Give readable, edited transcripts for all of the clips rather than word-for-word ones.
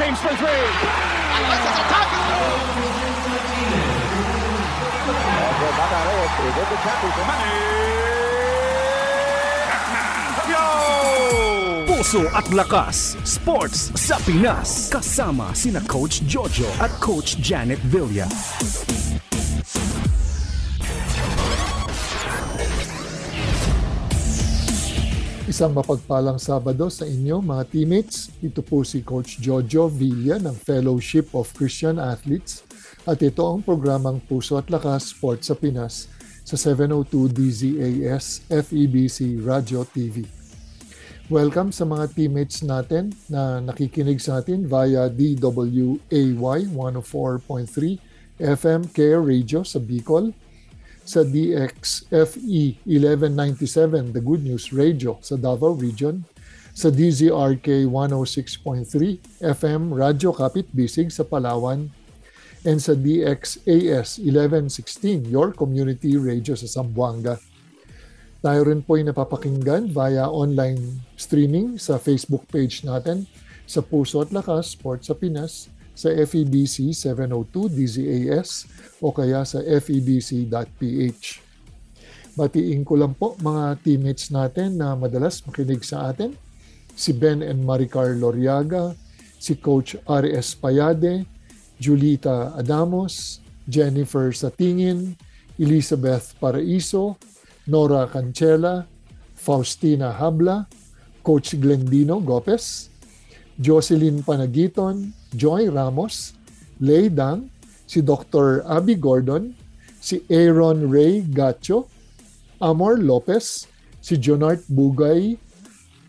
James for three. Alonso's attack. Puso at Lakas, Sports sa Pinas. Kasama sina Coach Jojo at Coach Janet Villa. Isang mapagpalang Sabado sa inyo mga teammates. Ito po si Coach Jojo Villa ng Fellowship of Christian Athletes at ito ang programang Puso at Lakas Sports sa Pinas sa 702 DZAS FEBC Radio TV. Welcome sa mga teammates natin na nakikinig sa atin via DWAY 104.3 FM Care Radio sa Bicol, sa DXFE 1197 The Good News Radio sa Davao Region, sa DZRK 106.3 FM Radyo Kapit Bisig sa Palawan, and sa DXAS 1116 Your Community Radio sa Zamboanga. Tayo rin po ay napapakinggan via online streaming sa Facebook page natin sa Puso at Lakas Sports sa Pinas, sa FEBC 702 DZAS o kaya sa febc.ph. Batiin ko lang po mga teammates natin na madalas makinig sa atin. Si Ben and Maricar Loriaga, si Coach R.S. Payade, Julita Adamos, Jennifer Satingin, Elizabeth Paraiso, Nora Cancela, Faustina Habla, Coach Glendino Gopez, Jocelyn Panagiton, Joy Ramos, Lay Dang, si Dr. Abby Gordon, si Aaron Ray Gacho, Amor Lopez, si Jonart Bugay,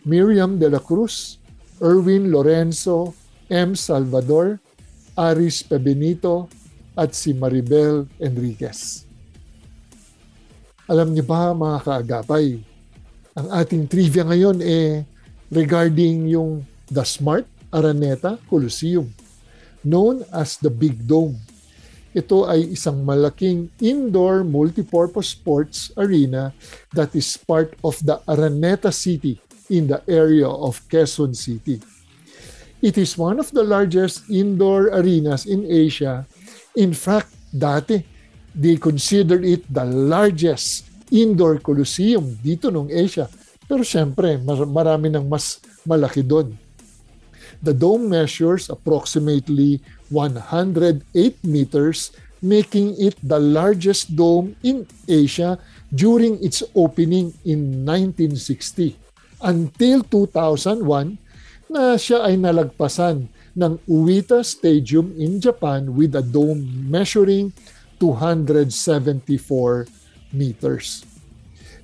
Miriam De La Cruz, Erwin Lorenzo, M. Salvador, Aris Pebenito, at si Maribel Enriquez. Alam niyo ba mga kaagapay, ang ating trivia ngayon regarding yung The Smart Araneta Coliseum, known as the Big Dome. Ito ay isang malaking indoor multipurpose sports arena that is part of the Araneta City in the area of Quezon City. It is one of the largest indoor arenas in Asia. In fact, dati, they considered it the largest indoor coliseum dito nung Asia. Pero syempre, marami nang mas malaki doon. The dome measures approximately 108 meters, making it the largest dome in Asia during its opening in 1960. Until 2001, na siya ay nalagpasan ng Uita Stadium in Japan with a dome measuring 274 meters.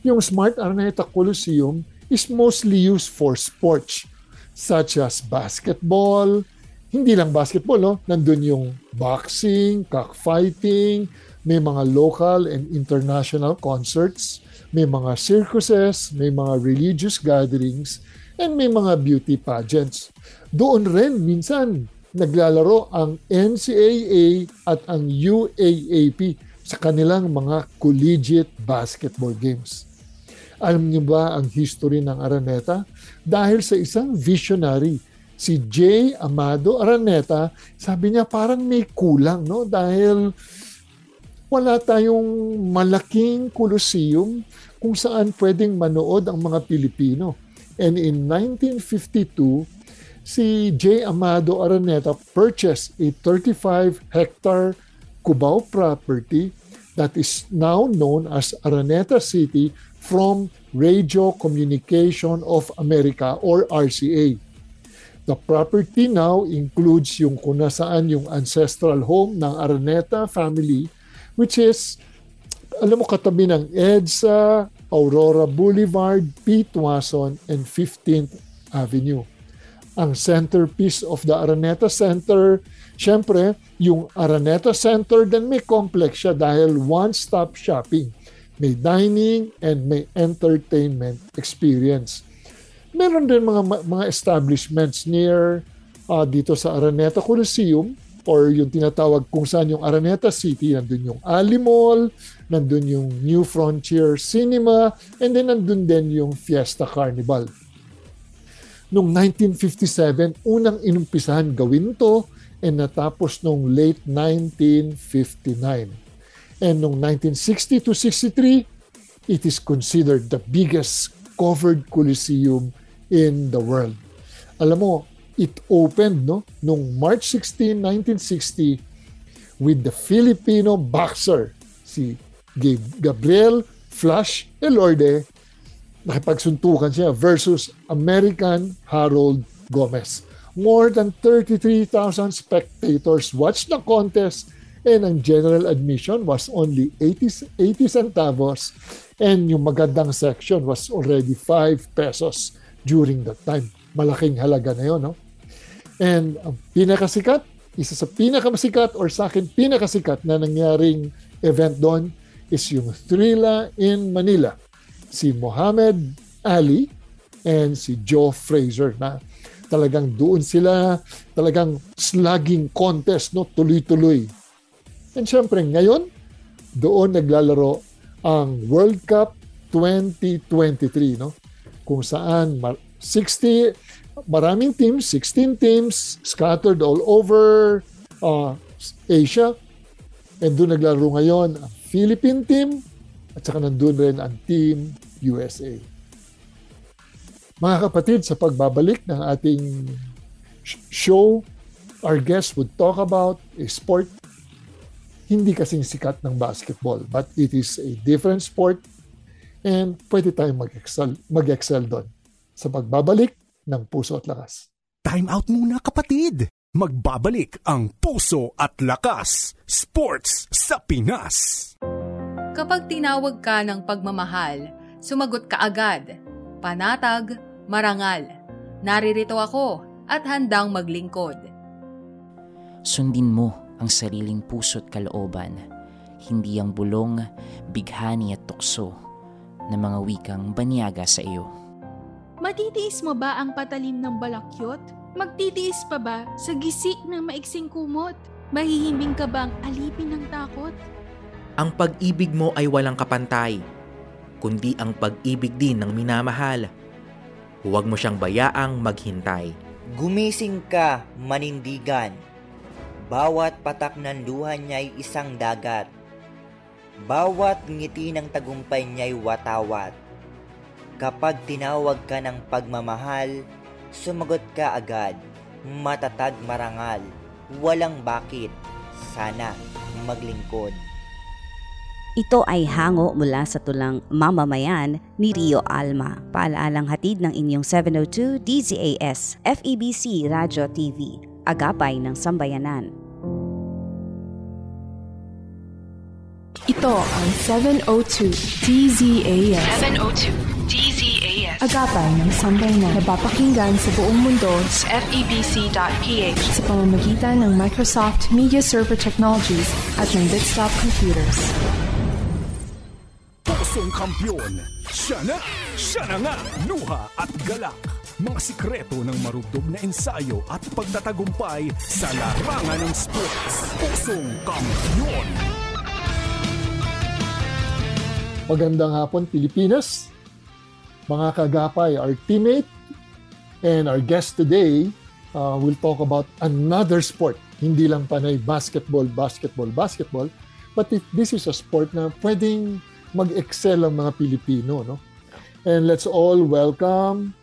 Yung Smart Araneta Coliseum is mostly used for sports such as basketball. Hindi lang basketball, no? Nandun yung boxing, cockfighting, may mga local and international concerts, may mga circuses, may mga religious gatherings, and may mga beauty pageants. Doon rin minsan naglalaro ang NCAA at ang UAAP sa kanilang mga collegiate basketball games. Alam niyo ba ang history ng Araneta? Dahil sa isang visionary, si J. Amado Araneta, sabi niya parang may kulang, no? Dahil wala tayong malaking coliseum kung saan pwedeng manood ang mga Pilipino. And in 1952, si J. Amado Araneta purchased a 35-hectare Cubao property that is now known as Araneta City from Radio Communication of America or RCA. The property now includes yung kung nasaan yung ancestral home ng Araneta family, which is, alam mo, katabi ng EDSA, Aurora Boulevard, P. Tuason, and 15th Avenue. Ang centerpiece of the Araneta Center, syempre, yung Araneta Center din may complex siya dahil one-stop shopping. May dining and may entertainment experience. Meron din mga establishments near dito sa Araneta Coliseum or yung tinatawag kung saan yung Araneta City. Nandun yung Ali Mall, nandun yung New Frontier Cinema, and then nandun din yung Fiesta Carnival. Noong 1957, unang inumpisahan gawin to and natapos noong late 1959. And noong 1960 to 63, it is considered the biggest covered coliseum in the world. Alam mo, it opened noong March 16, 1960 with the Filipino boxer, si Gabriel Flash Elorde. Nakipagsuntukan siya versus American Harold Gomez. More than 33,000 spectators watched the contest and ang general admission was only 80 centavos and yung magandang section was already 5 pesos during that time. Malaking halaga na yun, no? And ang pinakasikat, isa sa pinakamasikat or sa akin pinakasikat na nangyaring event doon is yung Thrilla in Manila. Si Muhammad Ali and si Joe Frazier na talagang doon sila, talagang slugging contest, no? Tuloy-tuloy. And syempre ngayon, doon naglalaro ang World Cup 2023, no? Kung saan maraming teams, 16 teams scattered all over Asia. And doon naglaro ngayon ang Philippine team at saka nandun rin ang Team USA. Mga kapatid, sa pagbabalik ng ating show, our guest would talk about a sport hindi kasing sikat ng basketball, but it is a different sport and pwede tayong mag-excel doon sa pagbabalik ng Puso at Lakas. Time out muna kapatid! Magbabalik ang Puso at Lakas, Sports sa Pinas. Kapag tinawag ka ng pagmamahal, sumagot ka agad. Panatag, marangal. Naririto ako at handang maglingkod. Sundin mo ang sariling puso't kalooban, hindi ang bulong, bighani at tukso na mga wikang banyaga sa iyo. Matitiis mo ba ang patalim ng balakyot? Magtitiis pa ba sa gisik ng maiksing kumot? Mahihimbing ka bang alipin ng takot? Ang pag-ibig mo ay walang kapantay, kundi ang pag-ibig din ng minamahal. Huwag mo siyang bayaang maghintay. Gumising ka, manindigan. Bawat patak ng luha niya'y isang dagat. Bawat ngiti ng tagumpay niya'y watawat. Kapag tinawag ka ng pagmamahal, sumagot ka agad. Matatag marangal. Walang bakit. Sana maglingkod. Ito ay hango mula sa tulang Mamamayan ni Rio Alma. Paalaalang hatid ng inyong 702 DZAS, FEBC Radio TV, Agapay ng Sambayanan. Ito ang 702 DZAS. 702 DZAS. Agapay ng Sambayanan. Napapakinggan sa buong mundo sa FEBC.ph sa pamamagitan ng Microsoft Media Server Technologies at ng Bitstop Computers. Pusong Kampiyon, siya na nga, luha at galak. Mga sikreto ng marubdob na ensayo at pagtatagumpay sa larangan ng sports. Pusong Kampiyon. Magandang hapon, Pilipinas. Mga kagapay, our teammate and our guest today will talk about another sport. Hindi lang panay basketball, but this is a sport na pwedeng mag-excel ang mga Pilipino, no? And let's all welcome,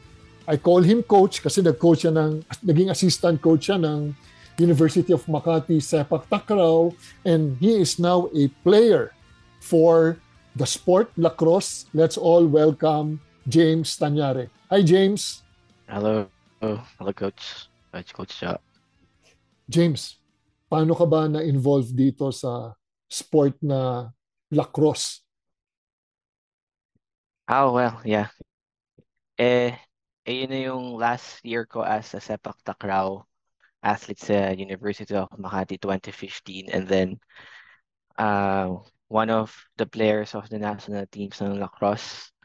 I call him coach kasi naging assistant coach siya ng University of Makati Sepak Takraw, and he is now a player for the sport lacrosse. Let's all welcome James Tanyare. Hi, James. Hello. Hello, Coach. Coach Cha. James, paano ka ba na-involve dito sa sport na lacrosse? Oh, well, yeah. Yun na yung last year ko as a Sepak Takraw athlete sa University of Makati 2015. And then, one of the players of the national teams ng lacrosse,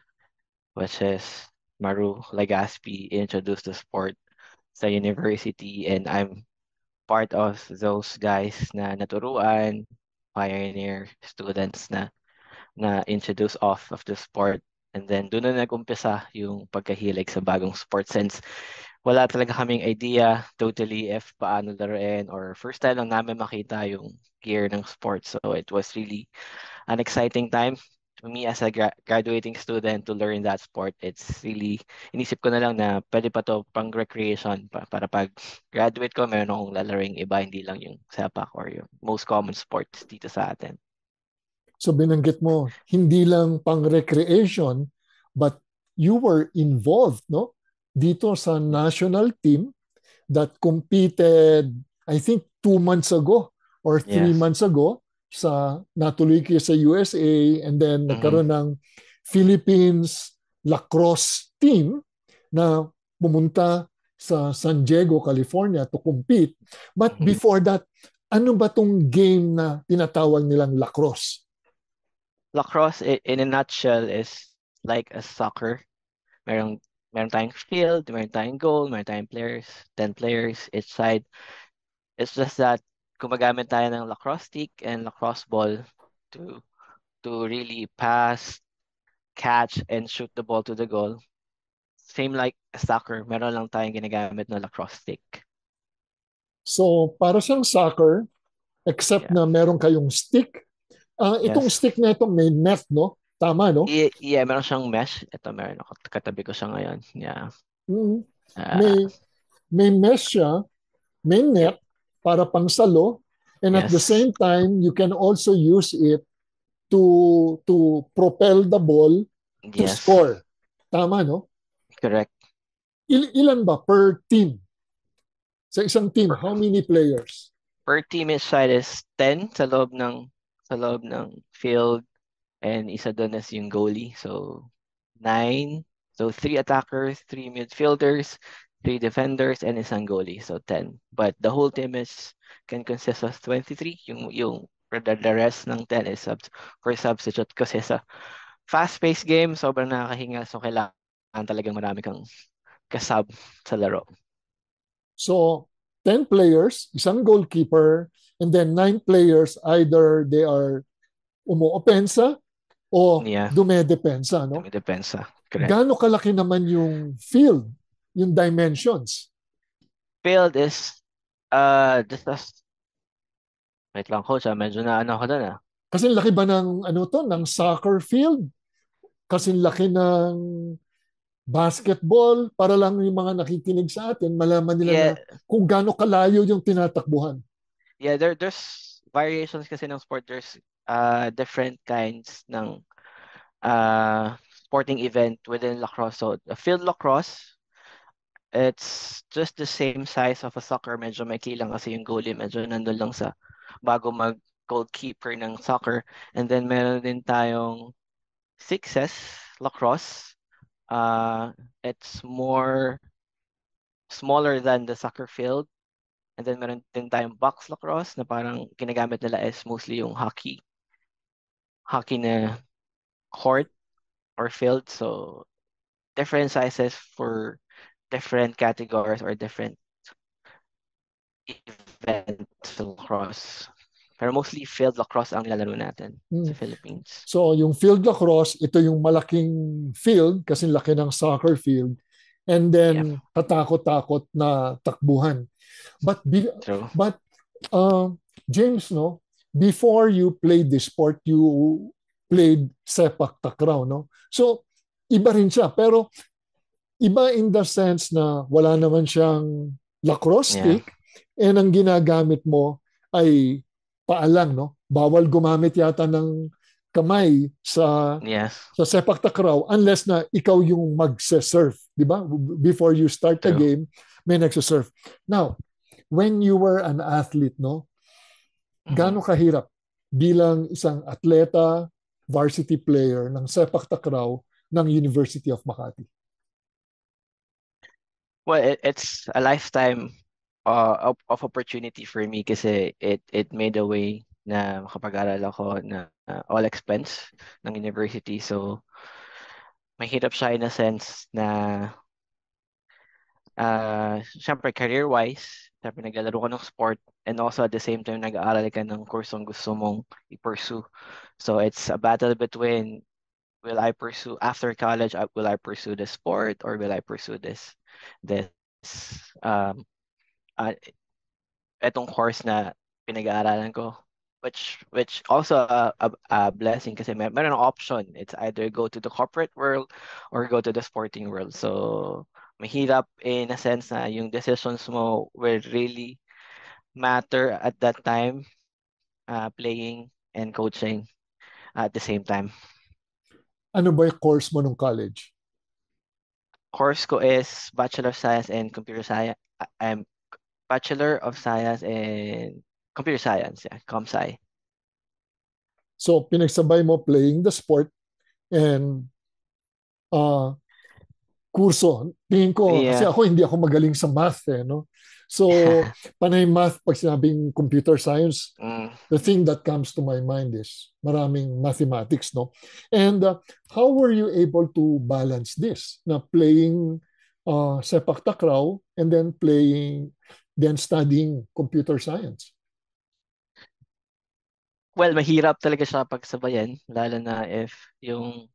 which is Maru Legaspi, introduced the sport sa university. And I'm part of those guys na naturuan, pioneer students na introduce of the sport. And then doon na nag-umpisa yung pagkahilig sa bagong sport since wala talaga kaming idea totally if paano laruin or first time lang namin makita yung gear ng sports. So it was really an exciting time to me as a graduating student to learn that sport. It's really, inisip ko na lang na pwede pa to pang recreation para pag graduate ko, meron akong lalaring iba, hindi lang yung sepak or yung most common sports dito sa atin. So binanggit mo, hindi lang pang recreation, but you were involved, no? Dito sa national team that competed, I think 2 months ago or 3 Yes. months ago natuloy kayo sa USA, and then nagkaroon ng Philippines lacrosse team na pumunta sa San Diego, California to compete. But before that, ano ba tong game na tinatawag nilang lacrosse? Lacrosse in a nutshell is like a soccer. Meron tayong field, meron tayong goal, meron tayong players, 10 players each side. It's just that gumagamit tayo ng lacrosse stick and lacrosse ball to really pass, catch, and shoot the ball to the goal. Same like soccer, meron lang tayong ginagamit na lacrosse stick. So, para siyang soccer, except na meron kayong stick. Itong Yes. stick na ito may net, no? Tama, no? Yeah, meron siyang mesh. Ito, meron ako. Katabi ko siya ngayon. Yeah. Mhm. May mesh siya, may net para pangsalo, and at the Yes. same time, you can also use it to propel the ball to Yes. score. Tama, no? Correct. Ilan ba per team? Sa isang team, how many players? Per team each side is 10 sa loob ng field, and isa doon is yung goalie. So 9. So 3 attackers, 3 midfielders, 3 defenders, and isang goalie. So 10. But the whole team can consist of 23. Yung the rest ng 10 is for substitute kasi sa fast-paced game, sobrang nakakahinga. So kailangan talagang marami kang kasab sa laro. So 10 players, isang goalkeeper, and then 9 players, either they are umo-opensa o dumedepensa, no? Dumedepensa, correct. Gaano kalaki naman yung field, yung dimensions? Field is just as wait lang coach, medyo na ako doon. Kasi laki ba ng ng soccer field? Kasi laki ng basketball, para lang yung mga nakikinig sa atin malaman nila na kung gaano kalayo yung tinatakbuhan. Yeah, there's variations kasi ng sport. There's different kinds ng sporting event within lacrosse. So the field lacrosse, it's just the same size of a soccer. Medyo maikli lang kasi yung goalie medyo nandun lang sa bago mag-goalkeeper ng soccer. And then meron din tayong sixes lacrosse. It's more smaller than the soccer field. And then meron din tayong box lacrosse na parang ginagamit nila is mostly yung hockey na court or field. So different sizes for different categories or different events lacrosse. Pero mostly field lacrosse ang nilalaro natin sa Philippines. So yung field lacrosse, ito yung malaking field kasi laki ng soccer field. And then katakot-takot na takbuhan. But James, no, before you played this sport, you played sepak takraw, no? So iba rin siya, pero iba in the sense na wala naman siyang lacrosse stick, and ang ginagamit mo ay paa lang, no? Bawal gumamit yata ng kamay sa sepak takraw unless na ikaw yung magse-surf, di ba? Before you start the game, may nagse-surf. Now, when you were an athlete, no? Gaano kahirap bilang isang atleta, varsity player ng sepak takraw ng University of Makati? Well, it's a lifetime of opportunity for me kasi it made a way na makapag-aral ako na all expense ng university. So, mahirap siya in a sense na syempre career-wise, syempre naglalaro ka ng sport and also at the same time nag-aaral ka ng kursong gusto mong i-pursue. So, it's a battle between will I pursue after college, will I pursue the sport or will I pursue this um, uh, etong course na pinag-aaralan ko, which also a blessing kasi meron ng option. It's either go to the corporate world or go to the sporting world. So mahirap in a sense na yung decisions mo will really matter at that time, playing and coaching at the same time. Ano ba yung course mo nung college? Course ko is Bachelor of Science and Computer Science. I'm Bachelor of Science and Computer Science, yeah, ComSci. So, pinagsabay mo playing the sport and uh, kurso. Tingin ko, kasi Yeah. ako hindi ako magaling sa math no? So, panay math, pag sinabing computer science, the thing that comes to my mind is maraming mathematics, no? And how were you able to balance this? Na playing sepak takraw and then studying computer science? Well, mahirap talaga siya pagsabayan, lalo na if yung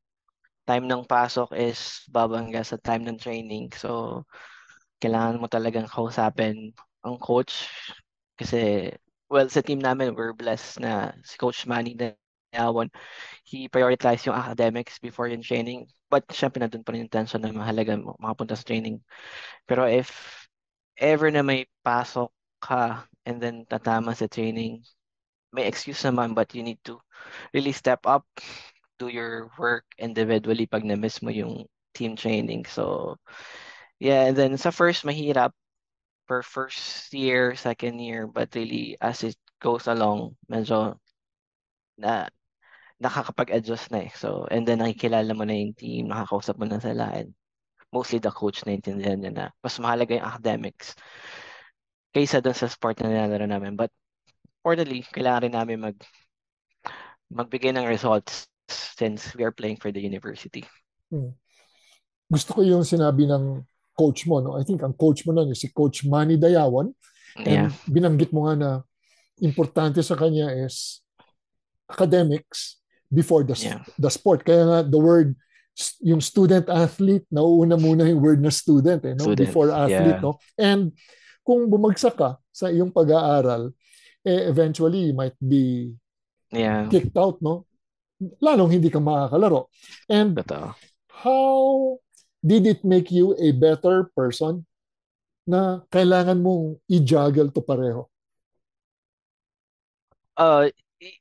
time ng pasok is babangga sa time ng training. So, kailangan mo talagang kausapin ang coach kasi, well, sa team namin, we're blessed na si Coach Manny Dayawan, he prioritized yung academics before yung training. But syempre, nandun pa rin yung tension na mahalaga makapunta sa training. Pero if ever na may pasok ka and then tatama sa training, may excuse naman, but you need to really step up, do your work individually pag na-miss mo yung team training. So, yeah, and then sa first, mahirap per first year, second year, but really as it goes along, medyo na nakakapag-adjust na eh. So, and then nakikilala mo na yung team, nakakausap mo na sila, and mostly the coach na intindihan niya na mas mahalaga yung academics kaysa dun sa sport na nilalaro namin. But importantly, kailangan rin namin magbigay ng results since we are playing for the university. Gusto ko yung sinabi ng coach mo, no? I think ang coach mo nun is si Coach Manny Dayawan. And binanggit mo nga na importante sa kanya is academics before the sport. Kaya nga the word, yung student athlete, nauuna muna yung word na student, no? Student, before athlete. No? And kung bumagsak ka sa iyong pag-aaral, eventually you might be kicked out, no? Lalong hindi ka makakalaro. And how did it make you a better person na kailangan mong i-juggle to pareho?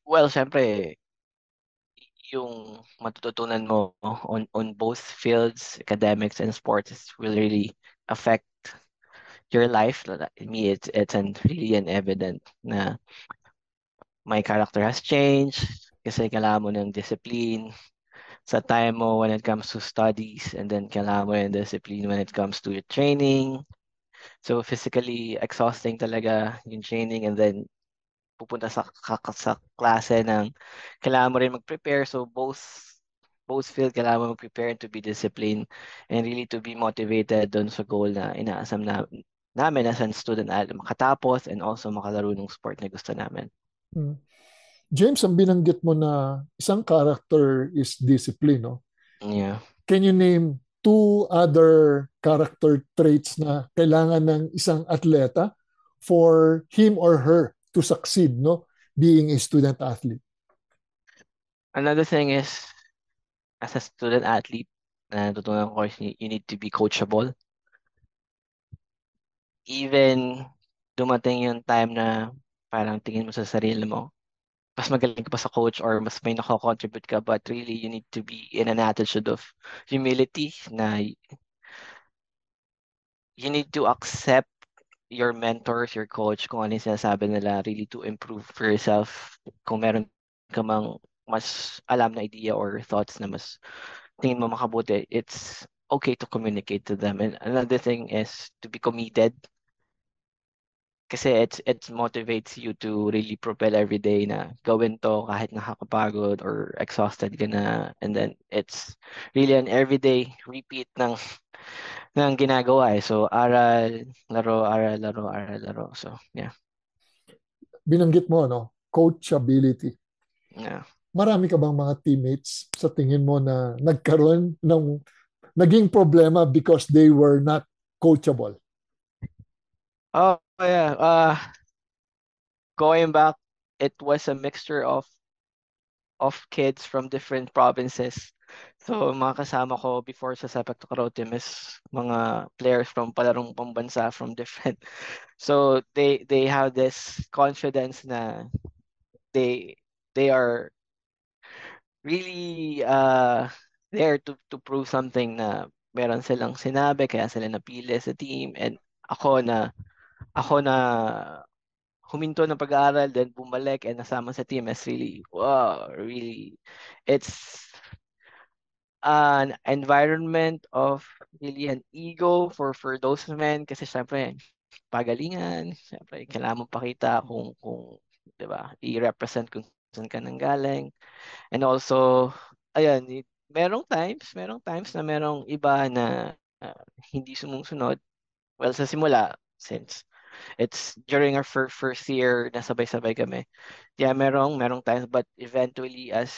Well, syempre, yung matututunan mo on both fields, academics and sports, will really affect your life. Me, it's really an evident na my character has changed kasi kailangan mo ng discipline sa time mo when it comes to studies, and then kailangan mo ng discipline when it comes to your training. So physically exhausting talaga yung training, and then pupunta sa klase ng kailangan mo rin mag-prepare. So both field kailangan mo mag-prepare and to be disciplined and really to be motivated dun sa goal na inaasam namin as a student, makatapos and also makalaro ng sport na gusto namin. James, ang binanggit mo na isang character is discipline, no? Yeah. Can you name 2 other character traits na kailangan ng isang atleta for him or her to succeed, no? Being a student athlete. Another thing is, as a student athlete, natutunan ko is you need to be coachable. Even dumating yung time na parang tingin mo sa sarili mo, mas magaling ka pa sa coach or mas may nakakontribute ka, but really you need to be in an attitude of humility na you need to accept your mentors, your coach, kung ano yung sinasabi nila, really to improve for yourself. Kung meron ka mang mas alam na idea or thoughts na mas tingin mo makabuti, it's okay to communicate to them. And another thing is to be committed. Kasi it motivates you to really propel every day na gawin to kahit nakakapagod or exhausted ka na. And then it's really an everyday repeat ng ginagawa eh. So aral, laro, aral, laro, aral, laro. So yeah. Binanggit mo, no? Coachability. Yeah. Marami ka bang mga teammates sa tingin mo na naging problema because they were not coachable? Oh, yeah. Going back, it was a mixture of kids from different provinces. So, mga kasama ko before sa Sepak Takraw team is mga players from palarong pambansa from different. So, they have this confidence na they they are really there to prove something na meron silang sinabi kaya sila napili sa team, and ako na ako na huminto ng pag-aaral then bumalik and nasama sa team is really wow, really it's an environment of really an ego for those men kasi syempre pagalingan, syempre kailangan mong pakita kung 'di ba i-represent kung saan ka nanggaling. And also, ayun, merong times na merong iba na hindi sumusunod. Well, sa simula, since it's during our first year na sabay-sabay kami. Yeah, merong times, but eventually as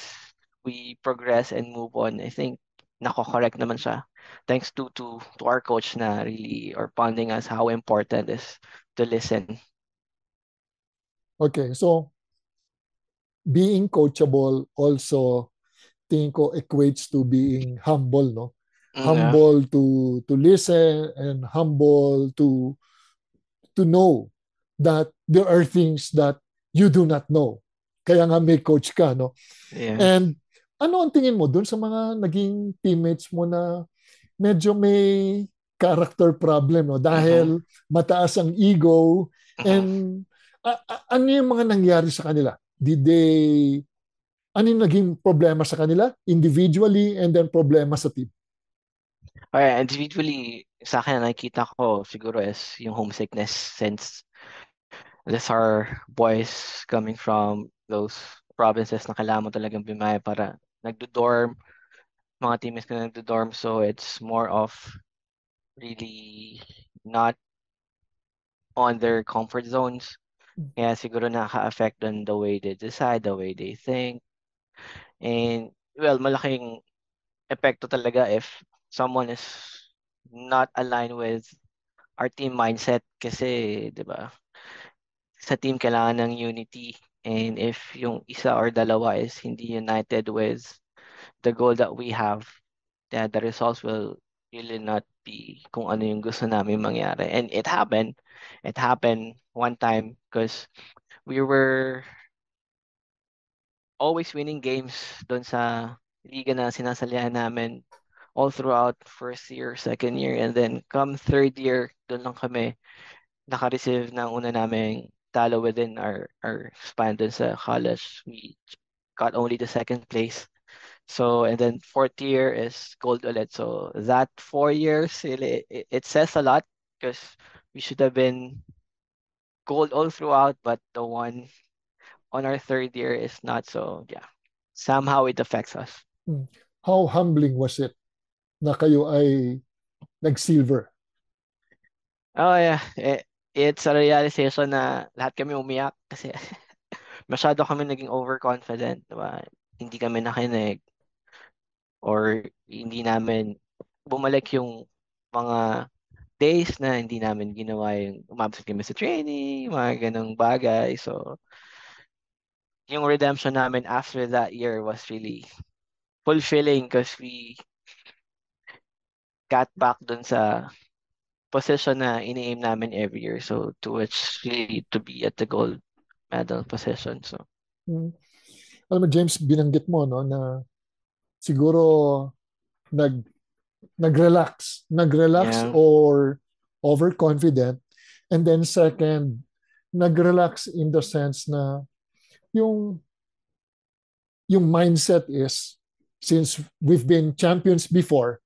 we progress and move on, I think nako-correct naman siya. Thanks to our coach na really or pounding us how important is to listen. Okay, so being coachable also tingin ko equates to being humble, no? Humble to listen and humble to know that there are things that you do not know. Kaya nga may coach ka, no? Yeah. And ano ang tingin mo dun sa mga naging teammates mo na medyo may character problem, no? Dahil mataas ang ego and ano yung mga nangyari sa kanila? Ano yung naging problema sa kanila individually and then problema sa team? Okay, individually, sa akin nakikita ko siguro is yung homesickness since these are boys coming from those provinces na kailangan mo talagang bimaya para nagdo-dorm, mga teammates ko na nagdo-dorm, so it's more of really not on their comfort zones. Kaya siguro nakaka-affect on the way they decide, the way they think. And well, malaking epekto talaga if someone is not aligned with our team mindset kasi, 'di ba? Sa team kailangan ng unity, and if yung isa or dalawa is hindi united with the goal that we have, then the results will really not be kung ano yung gusto namin mangyari. And it happened one time because we were always winning games doon sa liga na sinasalihan namin all throughout first year, second year, and then come third year, doon lang kami naka-receive ng una naming talo within our span dun sa college. We got only the second place. So, and then fourth year is gold ulit. So, that 4 years, it says a lot because we should have been gold all throughout, but the one on our third year is not. So, yeah, somehow it affects us. How humbling was it na kayo ay nag-silver? Oh, yeah. It's a realization na lahat kami umiyak kasi masyado kami naging overconfident, diba? Hindi kami nakinig or hindi namin bumalik yung mga days na hindi namin ginawa yung umabsent kami sa training, mga ganong bagay. So, yung redemption namin after that year was really fulfilling because we got back dun sa position na ini-aim namin every year. So, to which really to be at the gold medal position. So, alam mo, James, binanggit mo, no, na siguro nag-relax yeah. or overconfident, and then second, nag-relax in the sense na yung mindset is, since we've been champions before,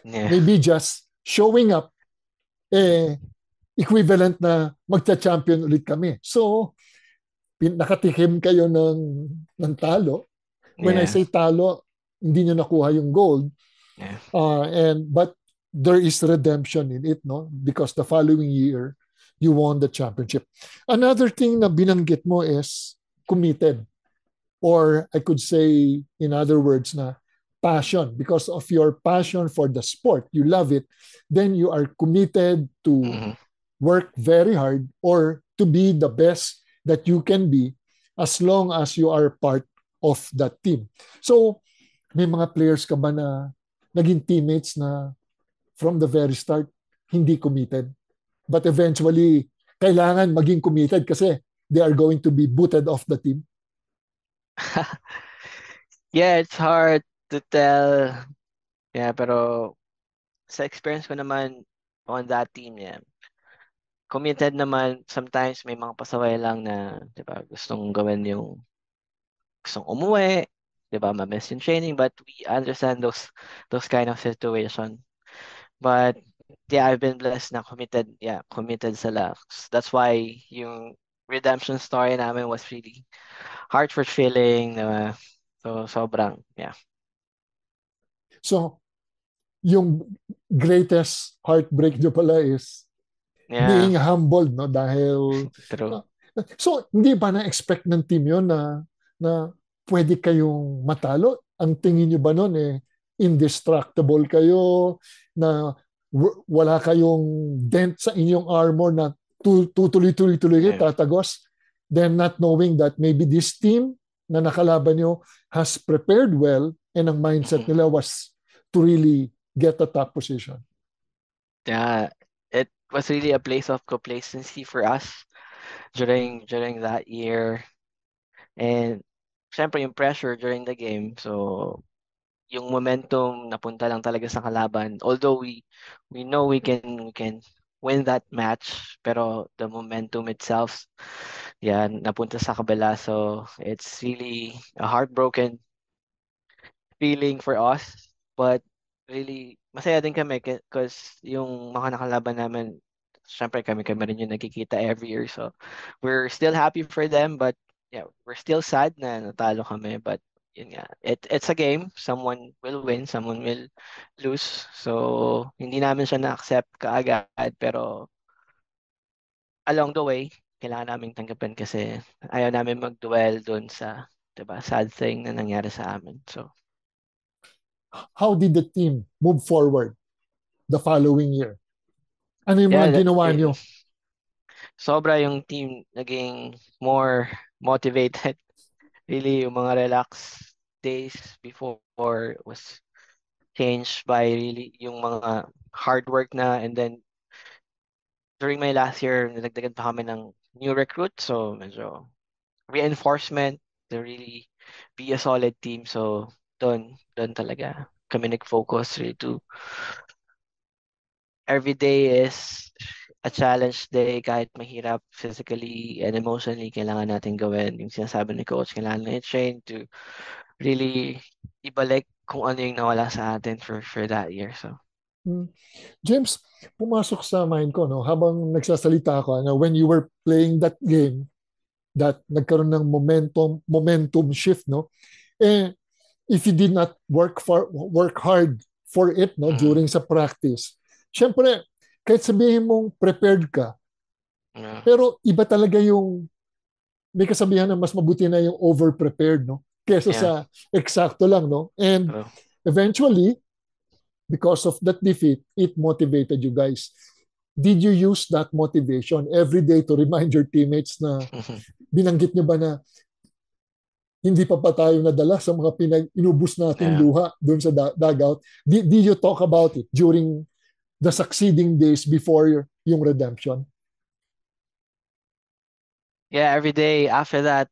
maybe just showing up equivalent na magta-champion ulit kami. So nakatikim kayo ng talo. When I say talo, hindi nyo nakuha yung gold. But there is redemption in it, no? Because the following year, you won the championship. Another thing na binanggit mo is committed. Or I could say, in other words, na passion. Because of your passion for the sport, you love it, then you are committed to work very hard or to be the best that you can be as long as you are part of that team. So, may mga players ka ba na naging teammates na from the very start, hindi committed? But eventually, kailangan maging committed kasi they are going to be booted off the team. Yeah, it's hard to tell. Yeah, pero sa experience ko naman on that team, yeah, committed naman. Sometimes may mga pasaway lang na, di ba, gustong gawin yung gustong umuwi, di ba, ma-miss yung training, but we understand those kind of situation. But yeah, I've been blessed na committed sila. That's why yung redemption story namin was really heart fulfilling. So sobrang, yeah. So, yung greatest heartbreak nyo pala is being humbled, no? Dahil, True. so, hindi ba na-expect ng team yun na pwede kayong matalo? Ang tingin nyo ba nun indestructible kayo, na wala kayong dent sa inyong armor na tutuloy-tuloy kayo, tatagos? Then not knowing that maybe this team na nakalaban nyo has prepared well and ang mindset nila was to really get the top position. Yeah, it was really a place of complacency for us during that year. And syempre yung pressure during the game. So yung momentum napunta lang talaga sa kalaban. Although we know we can win that match, pero the momentum itself, yeah, napunta sa kabila. So it's really a heartbroken feeling for us, but really masaya din kami because yung mga nakalaban namin, syempre kami rin yung nakikita every year. So we're still happy for them, but yeah, we're still sad na natalo kami. But yun nga, it's a game. Someone will win, someone will lose. So hindi namin siya na-accept kaagad, pero along the way, kailangan namin tanggapin kasi ayaw namin mag-dwell dun sa, diba, sad thing na nangyari sa amin. So how did the team move forward the following year? Ano yung mga ginawa nyo? Sobra yung team naging more motivated. Really, yung mga relax days before was changed by really yung mga hard work na, and then during my last year, nilagdagan pa kami ng new recruit. So medyo reinforcement to really be a solid team. So doon talaga kami nag-focus really to every day is a challenge day, kahit mahirap physically and emotionally, kailangan natin gawin yung sinasabi ni coach, kailangan natin train to really ibalik kung ano yung nawala sa atin for that year. So James, pumasok sa mind ko, no, habang nagsasalita ako, when you were playing that game, that nagkaroon ng momentum shift, no, if you did not work hard for it, no, during sa practice, syempre, kahit sabihin mong prepared ka, pero iba talaga yung, may kasabihan na mas mabuti na yung over-prepared, no, kesa sa eksakto lang, no, and eventually, because of that defeat, it motivated you guys. Did you use that motivation every day to remind your teammates na binanggit nyo ba na hindi pa tayo nadala sa mga inubos nating luha doon sa dugout? Did you talk about it during the succeeding days before yung redemption? Yeah, every day after that,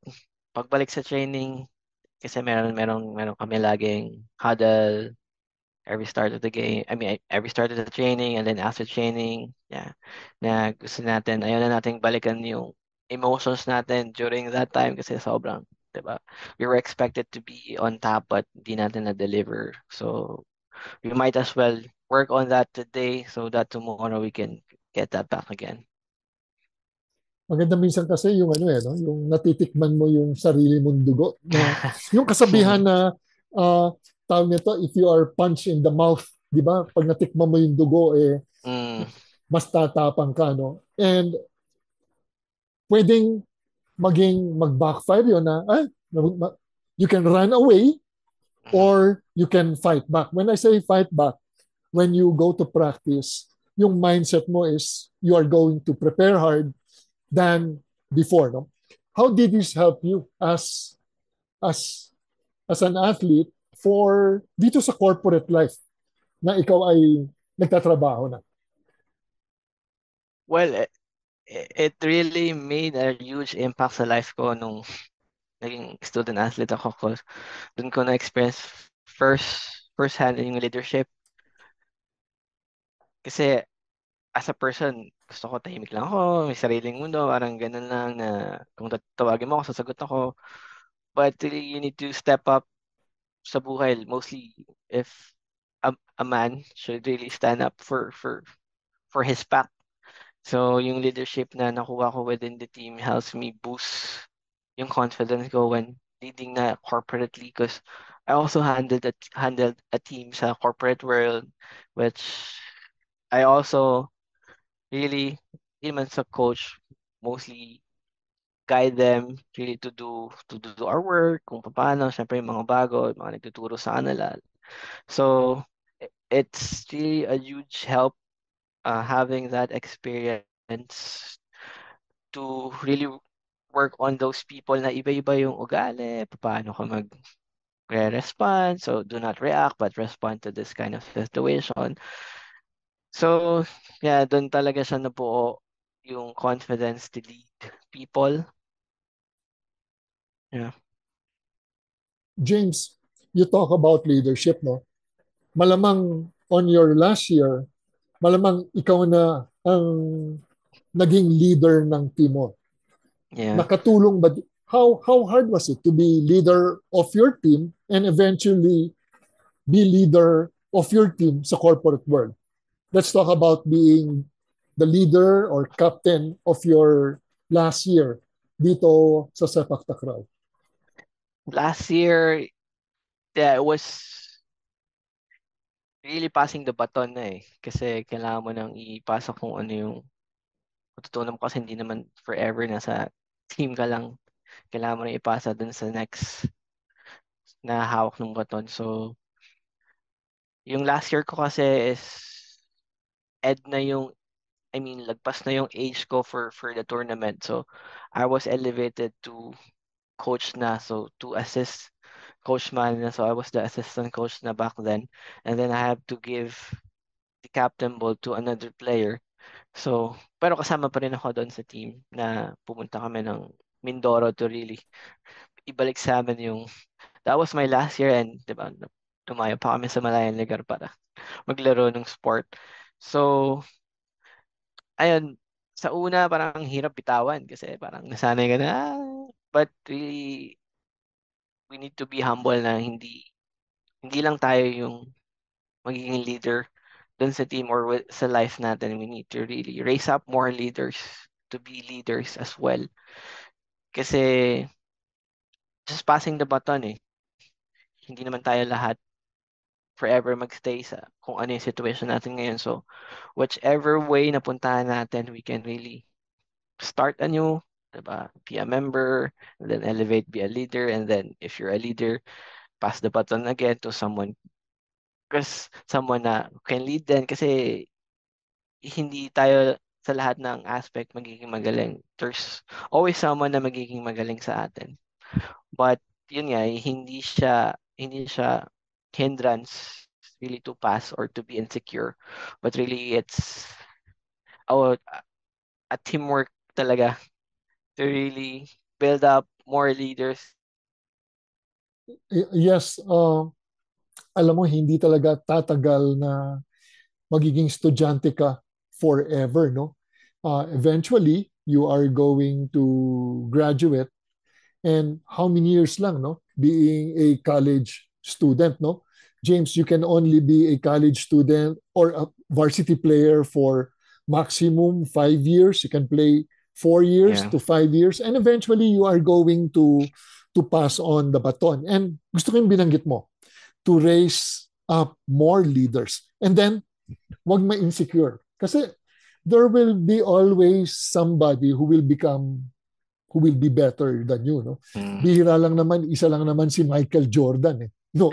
pagbalik sa training, kasi meron kami laging huddle every start of the game. I mean, every start of the training, and then after training, na gusto natin, ayaw na nating balikan yung emotions natin during that time kasi sobrang, diba? We were expected to be on top, but di natin na-deliver. So we might as well work on that today so that tomorrow we can get that back again. Maganda minsan kasi yung no, yung natitikman mo yung sarili mong dugo. Na, yung kasabihan na tawag nito, if you are punched in the mouth, di ba? Pag natikman mo yung dugo, mas tatapang ka, no? And pwedeng mag-backfire yun na, you can run away or you can fight back. When I say fight back, when you go to practice, yung mindset mo is you are going to prepare hard than before, no? How did this help you as as an athlete for dito sa corporate life na ikaw ay nagtatrabaho na? Well, it really made a huge impact sa life ko nung naging student athlete ako. Doon ko na-experience first hand yung leadership. Kasi as a person, gusto ko tahimik lang ako, may sariling mundo, parang ganun lang na kung tatawagin mo ako, sasagot ako. But really, you need to step up sa buhay. Mostly, if a man should really stand up for his pack. So, yung leadership na nakuha ko within the team helps me boost yung confidence ko when leading na corporately because I also handled a team sa corporate world, which I also really, even sa coach, mostly guide them really to do our work, kung paano, syempre yung mga bago, yung mga nagtuturo sa kanila. So, it's really a huge help having that experience to really work on those people na iba-iba yung ugali, paano ka mag-respond, so do not react but respond to this kind of situation. So, yeah, doon talaga siya nabuo yung confidence to lead people. Yeah. James, you talk about leadership, no? Malamang on your last year, malamang ikaw na ang naging leader ng team mo. Yeah. Nakatulong ba? How hard was it to be leader of your team and eventually be leader of your team sa corporate world? Let's talk about being the leader or captain of your last year dito sa Sepak Takraw. Last year, yeah, it was really passing the baton na eh. Kasi kailangan mo nang ipasa kung ano yung matutunan mo kasi hindi naman forever nasa team ka lang. Kailangan mo na ipasa dun sa next na hawak ng baton. So, yung last year ko kasi is lagpas na yung age ko for the tournament. So, I was elevated to coach na. So, to assist coach man na. So, I was the assistant coach na back then. And then I have to give the captain ball to another player. So, pero kasama pa rin ako doon sa team na pumunta kami ng Mindoro to really ibalik sa amin yung that was my last year and diba, tumayo pa kami sa malayang lugar para maglaro ng sport. So, ayun, sa una parang hirap bitawan kasi parang nasanay ka na, but really, we need to be humble na hindi lang tayo yung magiging leader dun sa team or sa life natin. We need to really raise up more leaders to be leaders as well. Kasi just passing the baton eh. Hindi naman tayo lahat forever magstay sa kung ano yung situation natin ngayon. So, whichever way na puntahan natin, we can really start anew, diba? Be a member, and then elevate, be a leader, and then if you're a leader, pass the baton again to someone na can lead din kasi hindi tayo sa lahat ng aspect magiging magaling. There's always someone na magiging magaling sa atin. But yun nga, hindi siya hindrance really to pass or to be insecure. But really it's a teamwork talaga to really build up more leaders. Yes, alam mo, hindi talaga tatagal na magiging estudyante ka forever, no? Eventually, you are going to graduate. And how many years lang, no? Being a college student, no? James, you can only be a college student or a varsity player for maximum 5 years. You can play 4 years to 5 years. And eventually, you are going to pass on the baton. And gusto ko yung binanggit mo, to raise up more leaders. And then, wag ma-insecure. Kasi there will be always somebody who will be better than you, no? Bihira lang naman, isa lang naman si Michael Jordan, eh. No,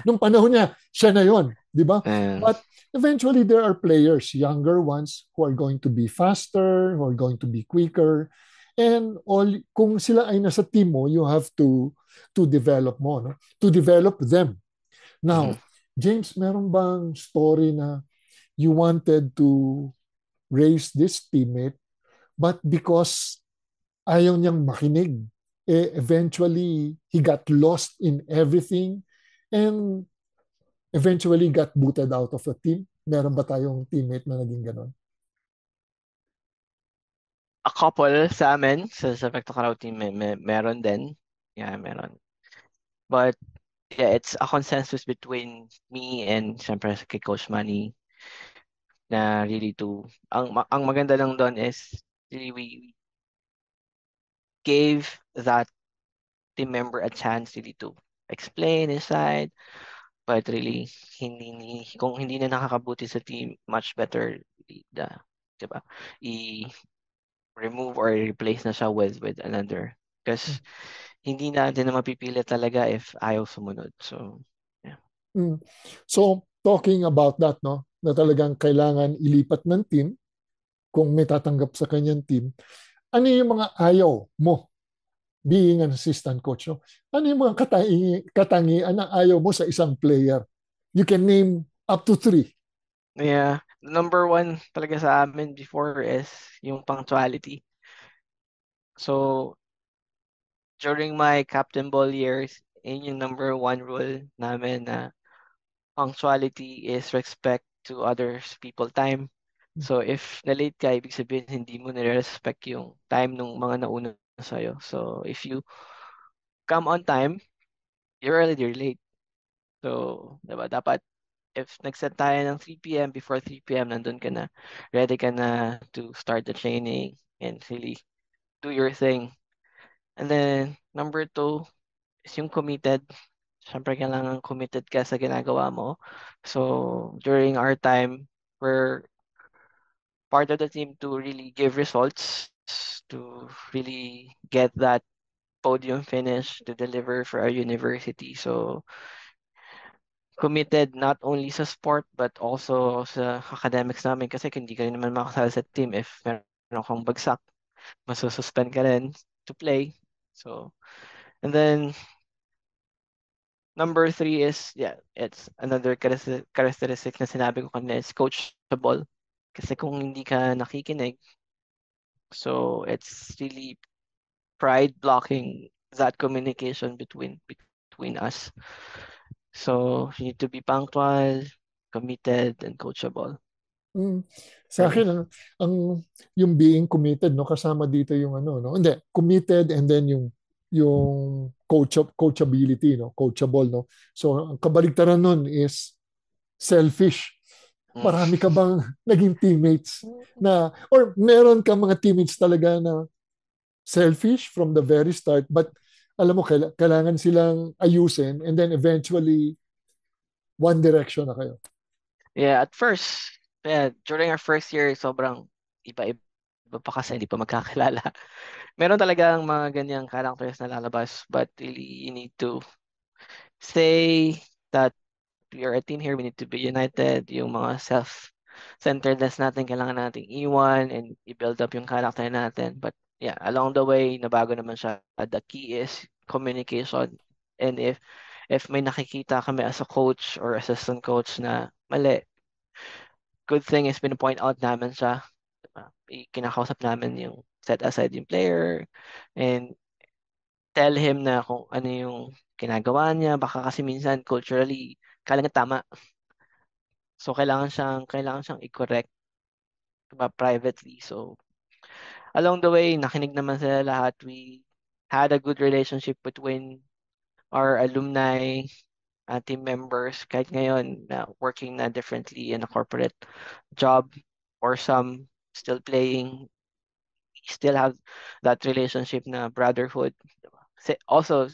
nung panahon niya, siya na 'yon, 'di ba? But eventually there are players, younger ones, who are going to be faster, who are going to be quicker. And kung sila ay nasa team mo, you have to develop mo, no? To develop them. Now, James, meron bang story na you wanted to raise this teammate, but because ayaw niyang makinig, eventually he got lost in everything and eventually got booted out of the team? Meron ba tayong teammate na naging ganon? A couple sa amin, sa Vector Karaw team, meron din. Yeah, meron. But yeah, it's a consensus between me and syempre kay Coach Manny na really ang maganda lang doon is really we gave that team member a chance really to explain his side, but really kung hindi na nakakabuti sa team, much better the, diba, i-remove or replace na siya with another, because hindi natin na mapipilit talaga if ayaw sumunod. So yeah. So talking about that, no, na talagang kailangan ilipat ng team kung may tatanggap sa kanyang team, ano yung mga ayaw mo being an assistant coach, no? Ano yung mga katangian na ayaw mo sa isang player? You can name up to 3. Yeah, number 1 talaga sa amin before is yung punctuality. So during my captain ball years, yun yung number 1 rule namin, na punctuality is respect to others people time. So if na-late ka, ibig sabihin hindi mo nire-respect yung time ng mga nauna sa'yo. So if you come on time, you're already late. So, diba, dapat if nag-set tayo ng 3 p.m., before 3 p.m., nandun ka na, ready ka na to start the training and really do your thing. And then, number 2 is yung committed. Siyempre, kailangan committed ka sa ginagawa mo. So, during our time, we're part of the team to really give results, to really get that podium finish, to deliver for our university. So, committed not only sa sport but also sa academics namin, kasi hindi ka rin naman makasali sa team if meron kang bagsak. Masususpend ka rin to play. So, and then number 3 is, yeah, it's another characteristic na sinabi ko kanina, is coachable. Kasi kung hindi ka nakikinig, so it's really pride blocking that communication between us. So you need to be punctual, committed, and coachable. Sa akin, ang yung being committed, no, kasama dito yung ano, no, hindi, committed, and then yung coachability, no, coachable, no. So ang kabaligtaran nun is selfish. Marami ka bang naging teammates na, or meron ka mga teammates talaga na selfish from the very start, but alam mo, kailangan silang ayusin, and then eventually one direction na kayo? Yeah, at first, during our first year, sobrang iba-iba pa kasi hindi pa magkakilala. Meron talagang mga ganyang characters na lalabas, but really you need to say that we are a team here, we need to be united. Yung mga self-centeredness natin, kailangan nating iwan and i-build up yung character natin. But yeah, along the way, nabago naman siya. The key is communication. And if may nakikita kami as a coach or assistant coach na mali, good thing is pinapoint out namin siya. Diba? Kinakausap namin yung set aside yung player and tell him na kung ano yung ginagawa niya. Baka kasi minsan culturally, kala niya tama. So kailangan siyang i-correct, diba, privately. So along the way, nakinig naman sila lahat. We had a good relationship between our alumni, team members, kahit ngayon na working na differently in a corporate job or some still playing, we still have that relationship na brotherhood. Also,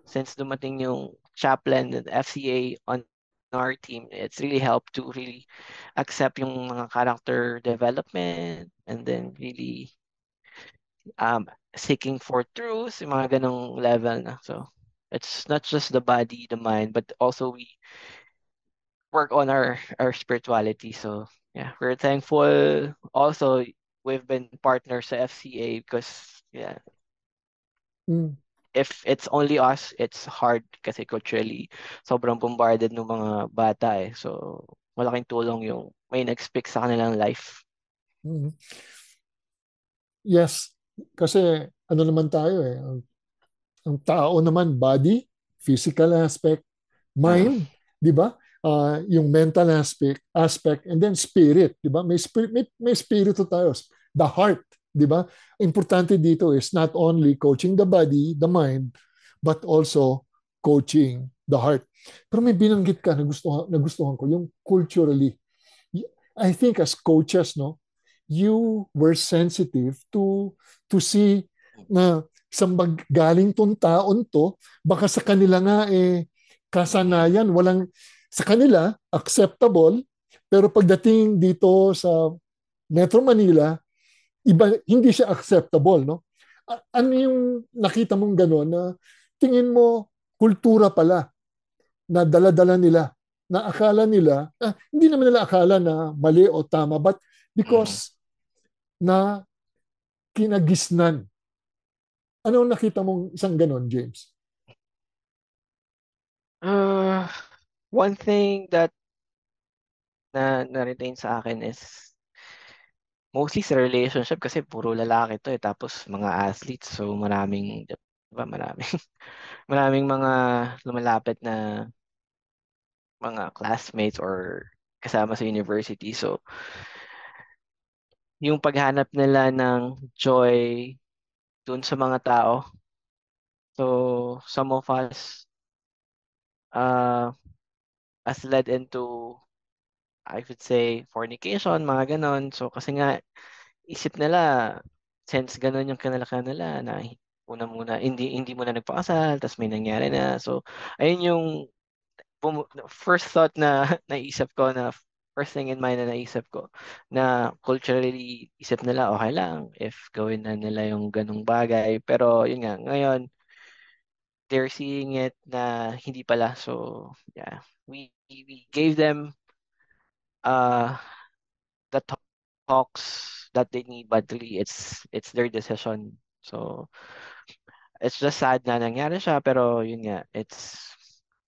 since dumating yung chaplain and FCA on our team, it's really helped to really accept yung mga character development and then really seeking for truth, yung mga ganong level na. So it's not just the body, the mind, but also we work on our spirituality. So yeah, we're thankful. Also, we've been partners sa FCA because yeah, Mm. if it's only us, it's hard kasi culturally sobrang bombarded ng mga bata eh. So malaking tulong yung may nag-speak sa kanilang life. Mm. Yes, kasi ano naman tayo eh, ang tao naman, body, physical aspect, mind, di ba? Yung mental aspect, and then spirit, di ba? May spirito tayo, the heart, di ba? Importante dito is not only coaching the body, the mind, but also coaching the heart. Pero may binanggit ka na nagustuhan ko, yung culturally. I think as coaches, no, you were sensitive to see na isang galing tong taon to, baka sa kanila nga kasanayan, walang sa kanila acceptable, pero pagdating dito sa Metro Manila, iba, hindi siya acceptable, no? Ano yung nakita mong gano'n na tingin mo kultura pala na dala-dala nila, na akala nila, hindi naman nila akala na mali o tama, but because na kinagisnan. Ano nakita mong isang ganon, James? One thing that na-retain sa akin is mostly sa relationship kasi puro lalaki to eh, tapos mga athletes, so maraming, diba, maraming mga lumalapit na mga classmates or kasama sa university. So yung paghanap nila ng joy dun sa mga tao. So some of us has led into, I could say, fornication, mga ganon. So kasi nga isip nila, since ganon yung kanila na muna hindi mo na nagpakasal, tapos may nangyari na. So ayun yung first thought na naisip ko, na first thing in mind na naisip ko, na culturally isip nila okay lang if gawin na nila yung ganong bagay. Pero yun nga, ngayon they're seeing it na hindi pala. So yeah, we gave them the talks that they need, but really it's their decision. So it's just sad na nangyari siya, pero yun nga, it's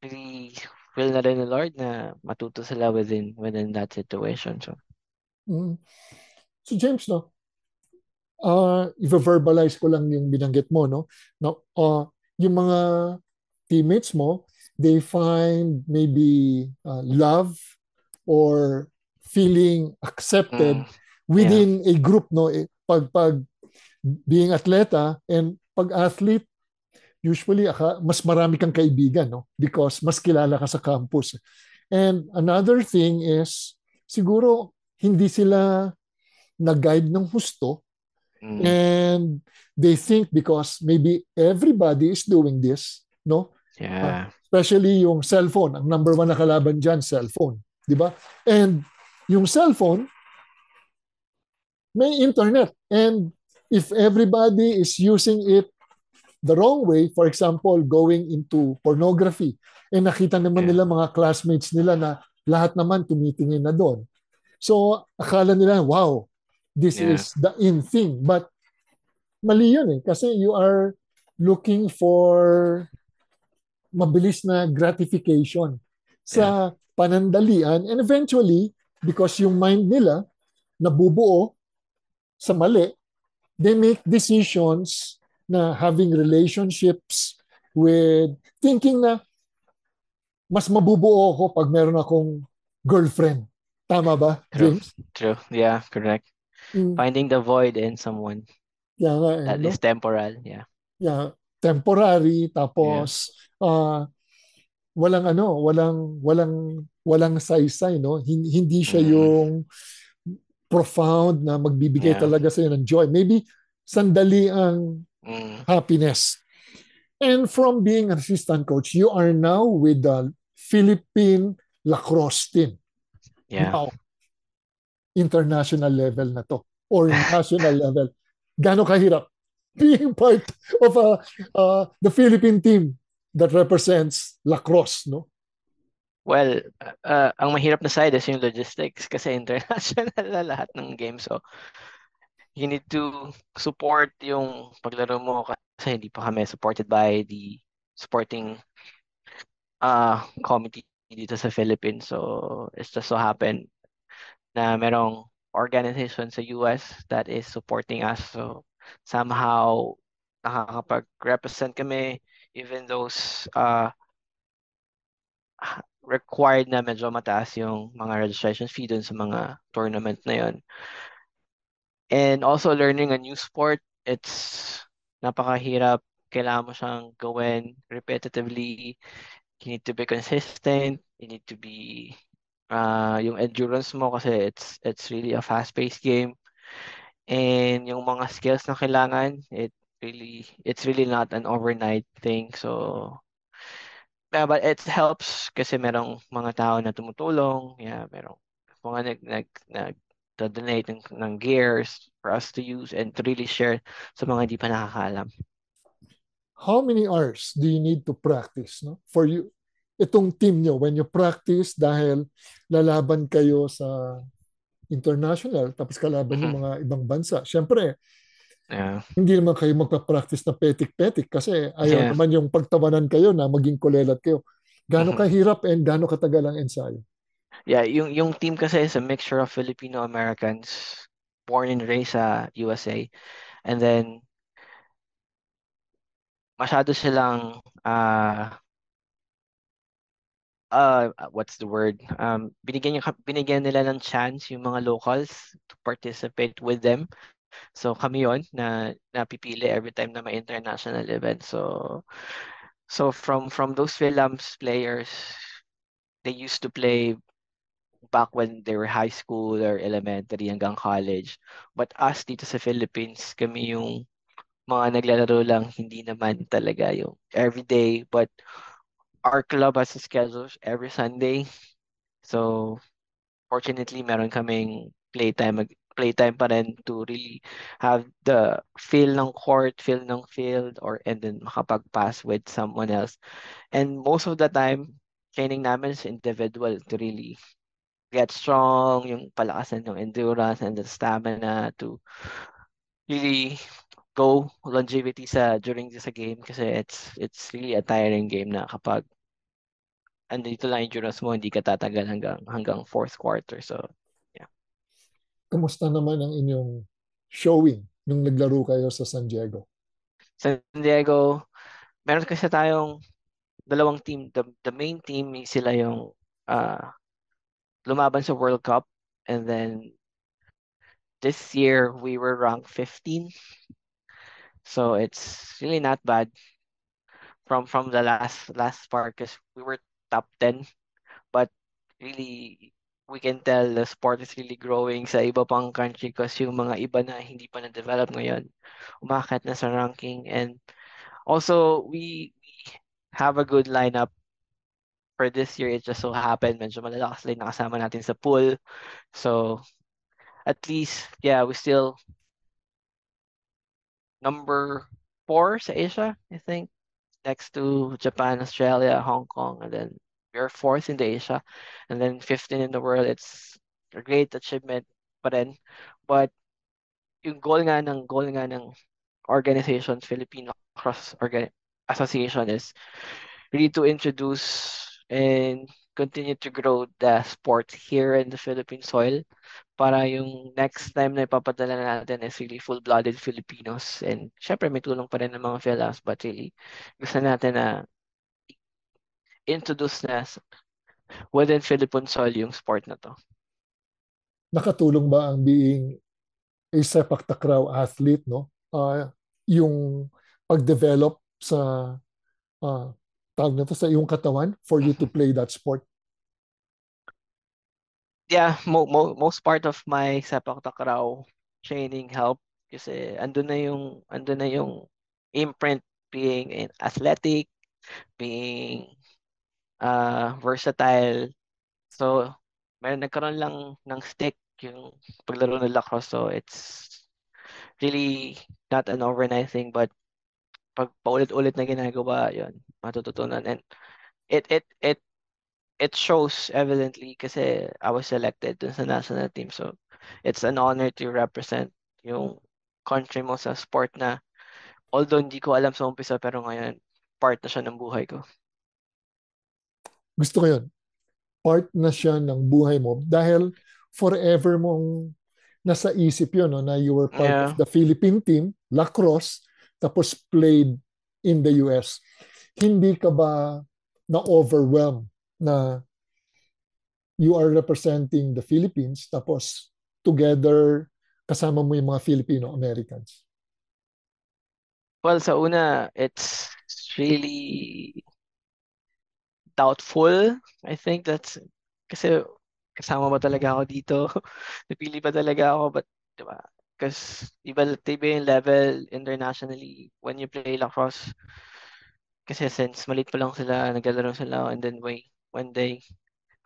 really will na rin ng Lord na matuto sila within that situation. So So James, no, i-verbalize ko lang yung binanggit mo, no? No, yung mga teammates mo, they find maybe love or feeling accepted within a group, no? Pag being atleta and pag athlete, usually mas marami kang kaibigan, no? Because mas kilala ka sa campus. And another thing is, siguro hindi sila nag-guide ng husto, and they think because maybe everybody is doing this, no? Yeah. Especially yung cellphone, ang number one na kalaban dyan, cellphone, di ba? And yung cellphone, may internet, and if everybody is using it the wrong way, for example, going into pornography, nakita naman nila mga classmates nila na lahat naman tumitingin na doon. So, akala nila, wow, this is the in thing. But, mali yun kasi you are looking for mabilis na gratification sa panandalian, and eventually, because yung mind nila nabubuo sa mali, they make decisions na having relationships with thinking na mas mabubuo ako pag meron akong girlfriend. Tama ba, James? True. Yeah, correct. Finding the void in someone that is temporal. Yeah. Yeah, temporary, tapos walang saysay, no? Hindi siya yung profound na magbibigay talaga sa'yo ng joy. Maybe sandali ang happiness. And from being an assistant coach, you are now with the Philippine lacrosse team. Yeah. Wow. International level na to, or national level. Gaano kahirap being part of the Philippine team that represents lacrosse, no? Well, ang mahirap na side is yung logistics kasi international na lahat ng game. So, you need to support yung paglaro mo kasi hindi pa kami supported by the sporting committee dito sa Philippines. So, it's just so happen na merong organization sa US that is supporting us. So, somehow, nakakapag-represent kami even those required na medyo mataas yung mga registration fee dun sa mga tournament na yon. And also learning a new sport, it's napakahirap. Kailangan mo siyang gawin repetitively. You need to be consistent. You need to be yung endurance mo kasi it's really a fast-paced game. And yung mga skills na kailangan, it's really not an overnight thing. So yeah, but it helps kasi merong mga tao na tumutulong. Yeah, merong mga donate ng gears for us to use and to really share sa mga hindi pa nakakaalam. How many hours do you need to practice, no? For you, itong team nyo, when you practice dahil lalaban kayo sa international, tapos kalaban yung mga ibang bansa. Siyempre, Yeah. hindi naman kayo magpa-practice na petik-petik kasi ayaw Yeah. naman yung pagtawanan kayo na maging kulelat kayo. Gaano kahirap and gaano katagal ang ensayo? Yeah, yung team kasi is a mixture of Filipino Americans born and raised sa USA. And then masyado silang what's the word? Binigyan nila ng chance yung mga locals to participate with them. So kami yon na napipili every time na may international event. So from those Philams players, they used to play back when they were high school or elementary hanggang college. But us dito sa Philippines, kami yung mga naglalaro lang, hindi naman talaga yung everyday. But our club has a schedule every Sunday. So fortunately, meron kaming playtime pa rin to really have the feel ng court, feel ng field, and then makapag-pass with someone else. And most of the time, training namin is individual to really get strong, yung palakasan ng endurance and the stamina to really go longevity during sa game kasi it's really a tiring game na kapag andito lang yung endurance mo, hindi ka tatagal hanggang fourth quarter. So, yeah. Kamusta naman ang inyong showing nung naglaro kayo sa San Diego? San Diego, meron kasi tayong dalawang team. The main team, sila yung lumaban sa World Cup. And then, this year, we were ranked 15. So, it's really not bad from the last part because we were top 10. But really, we can tell the sport is really growing sa iba pang country because yung mga iba na hindi pa na-develop ngayon, umakyat na sa ranking. And also, we have a good lineup for this year. It just so happened, medyo malalakas lang nakasama natin sa pool. So, at least, yeah, we still number 4 sa Asia, I think. Next to Japan, Australia, Hong Kong, and then we're fourth in the Asia, and then 15 in the world. It's a great achievement pa rin. But yung goal nga ng organization, Filipino Association, is really to introduce and continue to grow the sport here in the Philippine soil para yung next time na ipapadala natin is really full-blooded Filipinos. And syempre may tulong pa rin ng mga fellows, but really gusto natin na introduce na within Philippine soil yung sport na to. Nakatulong ba ang being a sepak takraw athlete, no? Yung pag-develop sa tawag na to sa iyong katawan for you to play that sport? Yeah, most part of my sepak takraw training help kasi andun na yung imprint being athletic, being versatile. So, nagkaroon lang ng stick yung paglaro ng lacrosse. So, it's really not an overnight thing, but pag paulit-ulit na ginagawa, yun, matututunan. And it it shows evidently kasi I was selected dun sa national team. So, it's an honor to represent yung country mo sa sport na although hindi ko alam sa umpisa pero ngayon part na siya ng buhay ko. Gusto ko yun. Part na siya ng buhay mo dahil forever mong nasa isip yun, no, na you were part of Yeah. the Philippine team, lacrosse, tapos played in the US. Hindi ka ba na-overwhelm na you are representing the Philippines tapos together kasama mo yung mga Filipino-Americans? Well, sa una, it's really doubtful. I think that's kasi kasama ba talaga ako dito? Napili pa talaga ako, but diba? Because iba yung level internationally when you play lacrosse. Kasi since maliit pa lang sila, naglalaro sila, and then when they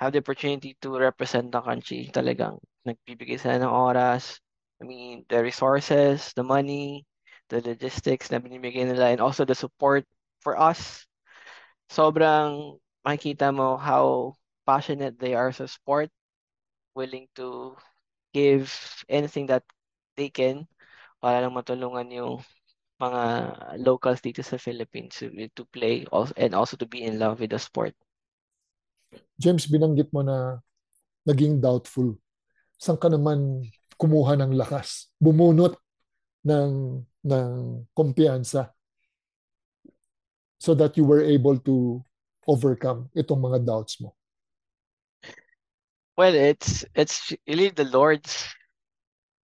have the opportunity to represent the country, talagang nagbibigay sila ng oras. I mean, the resources, the money, the logistics na binibigay nila, and also the support for us. Sobrang makikita mo how passionate they are sa sport, willing to give anything that they can para lang matulungan yung mga locals dito sa Philippines to play and also to be in love with the sport. James, binanggit mo na naging doubtful. Saan ka naman kumuha ng lakas? Bumunot ng kumpiyansa so that you were able to overcome itong mga doubts mo? Well, it's really the Lord's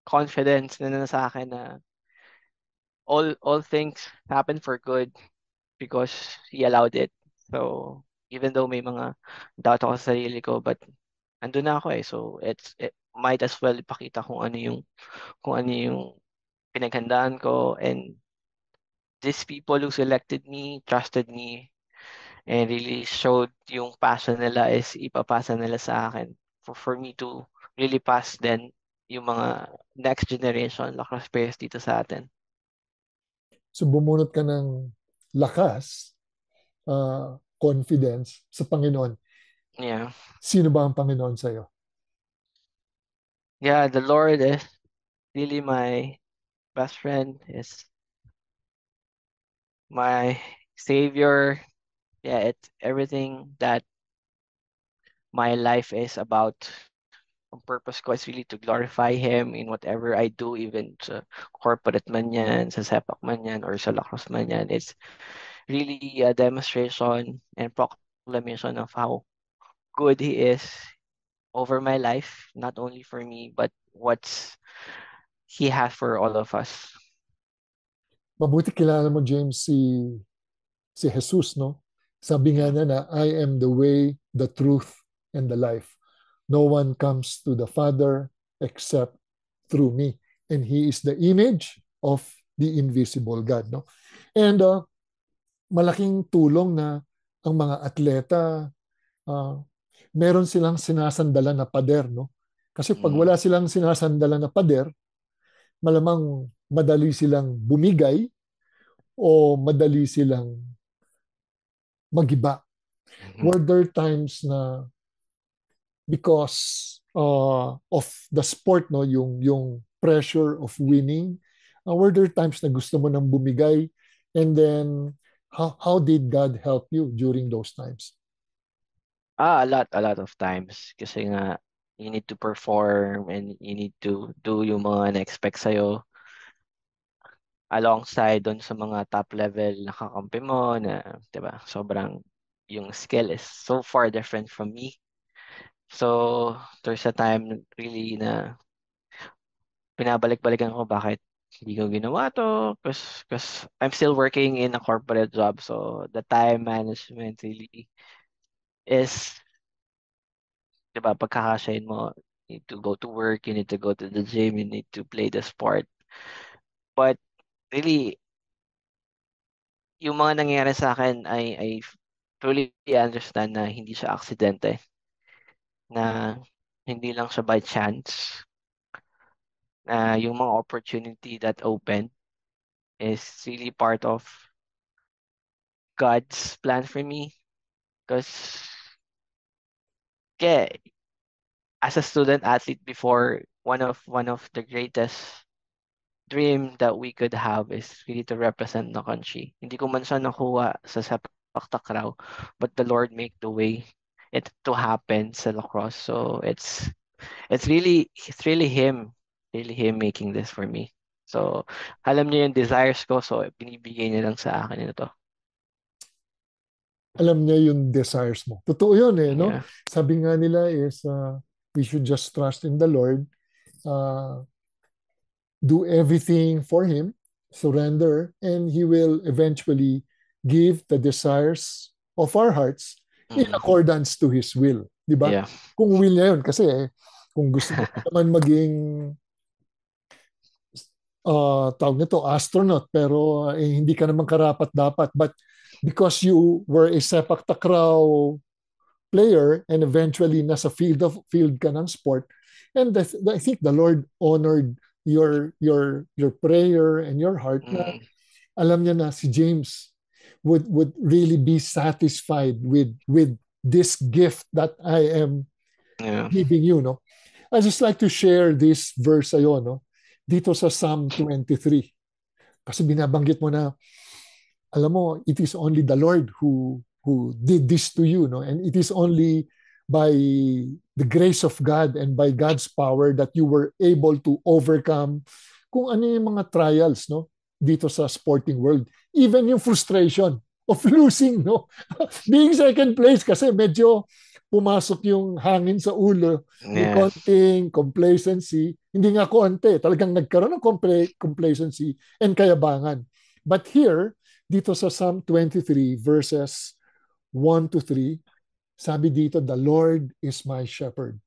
confidence na nasa akin na all things happen for good because He allowed it. So, even though may mga doubt ako sa sarili ko, but andun na ako eh. So, it might as well ipakita kung ano yung pinaghandaan ko, and these people who selected me, trusted me, and really showed yung passion nila is ipapasa nila sa akin for me to really pass then yung mga next generation lacrosse players dito sa atin. So bumunot ka ng lakas, confidence sa Panginoon. Yeah. Sino ba ang Panginoon sa'yo? Yeah, the Lord is really my best friend, is my savior. Yeah, it's everything that my life is about. Ang purpose ko is really to glorify Him in whatever I do, even sa corporate man yan, sa sepak man yan, or sa lacrosse man yan. It's really a demonstration and proclamation of how good He is over my life, not only for me, but what's He has for all of us. Mabuti kilala mo, James, si Jesus, no? Sabi nga na I am the way, the truth, and the life. No one comes to the Father except through me. And He is the image of the invisible God, no? And malaking tulong na ang mga atleta, meron silang sinasandalan na pader, no? Kasi pag wala silang sinasandalan na pader, malamang madali silang bumigay o madali silang magiba. Were there times na because of the sport, no, yung pressure of winning, were there times na gusto mo nang bumigay, and then how did God help you during those times? A lot of times kasi nga you need to perform and you need to do yung mga na-expect sa'yo alongside doon sa mga top level na kakampi mo na, 'di ba? Sobrang yung skill is so far different from me. So, there's a time really na pinabalik-balikan ko bakit hindi ko ginawa to because I'm still working in a corporate job. So, the time management really is, 'di ba, pagkakasyahin mo, you need to go to work, you need to go to the gym, you need to play the sport. But really, yung mga nangyayari sa akin, I truly understand na hindi siya aksidente, na hindi lang siya by chance, na yung mga opportunity that open is really part of God's plan for me. Because kaya as a student athlete before, one of the greatest dream that we could have is really to represent the country. Hindi ko man siya nakuha sa sepak takraw, but the Lord make the way it to happen sa lacrosse. So it's really him making this for me. So alam niya yung desires ko, so binibigay niya lang sa akin ito. Alam niya yung desires mo. Totoo yun no? Yeah. Sabi nga nila is we should just trust in the Lord, do everything for Him, surrender, and He will eventually give the desires of our hearts in accordance to His will. Diba? Yeah. Kung will niya yun. Kasi kung gusto mo naman maging tawag nito, astronaut, pero hindi ka naman karapat-dapat. But because you were a sepak takraw player and eventually nasa field ka ng sport, and I think the Lord honored your prayer and your heart na alam niya na si James would really be satisfied with this gift that I am giving you, no? I just like to share this verse ayo, no? Dito sa Psalm 23. Kasi binabanggit mo na, alam mo, it is only the Lord who did this to you, no? And it is only by the grace of God and by God's power that you were able to overcome kung ano yung mga trials, no? Dito sa sporting world. Even yung frustration of losing, no? Being second place kasi medyo pumasok yung hangin sa ulo, may konting complacency. Hindi nga konti, talagang nagkaroon ng complacency and kayabangan. But here, dito sa Psalm 23 verses 1 to 3, sabi dito, the Lord is my shepherd.